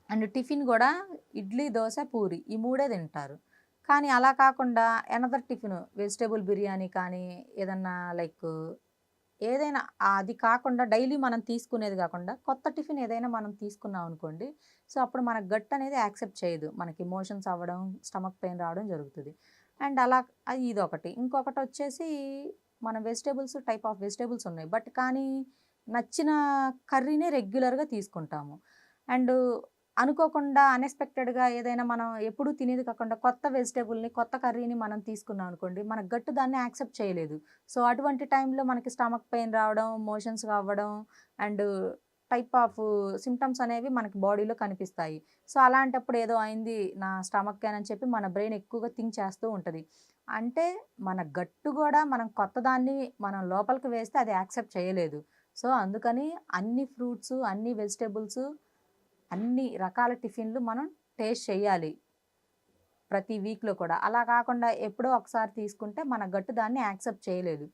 And tiffin గూడా ఇడ్లీ, దోస, పూరి ఈ మూడే తింటారు. కానీ అలా కాకుండా ఎనదర్ టిఫిను వెజిటబుల్ బిర్యానీ కానీ, ఏదన్నా లైకు ఏదైనా అది కాకుండా డైలీ మనం తీసుకునేది గాకుండా కొత్త టిఫిన్ ఏదైనా మనం తీసుకున్నాం అనుకోండి. సో, అప్పుడు మన గట్ అనేది యాక్సెప్ట్ చేయదు. మనకి మోషన్స్ అవ్వడం, స్టమక్ పెయిన్ రావడం జరుగుతది. అండ్ అలా ఇదొకటి. ఇంకొకటొచ్చేసి మనం టైప్ ఆఫ్ వెజిటబుల్స్ ఉన్నాయి. బట్ కానీ నచ్చిన కర్రీనే రెగ్యులర్‌గా తీసుకుంటాము. అండ్ అనుకోకుండా అన్‌ఎక్స్‌పెక్టెడ్‌గా ఏదైనా మనం ఎప్పుడూ తినేది కాకుండా కొత్త వెజిటబుల్‌ని, కొత్త కర్రీని మనం తీసుకున్నాం అనుకోండి, మన గట్ దాన్ని యాక్సెప్ట్ చేయలేదు. సో, అటువంటి టైంలో మనకి స్టమక్ పెయిన్ రావడం, మోషన్స్ అవ్వడం అండ్ టైప్ ఆఫ్ సింప్టమ్స్ అనేవి మనకి బాడీలో కనిపిస్తాయి. సో, అలాంటప్పుడు ఏదో అయింది నా స్టమక్‌కేనని చెప్పి మన బ్రెయిన్ ఎక్కువగా థింక్ చేస్తూ ఉంటది. అంటే మన గట్టు గూడా మనం కొత్తదాన్ని మనం లోపలికి వేస్తే అది యాక్సెప్ట్ చేయలేదు. సో, అందుకని అన్ని ఫ్రూట్సు, అన్ని వెజిటబుల్సు, అన్ని రకాల టిఫిన్‌లు మనం టేస్ట్ చేయాలి. ప్రతి వీక్‌లో కూడా. అలా కాకుండా ఎప్పుడో ఒకసారి తీసుకుంటే మన గట్టు దాన్ని యాక్సెప్ట్ చేయలేదు.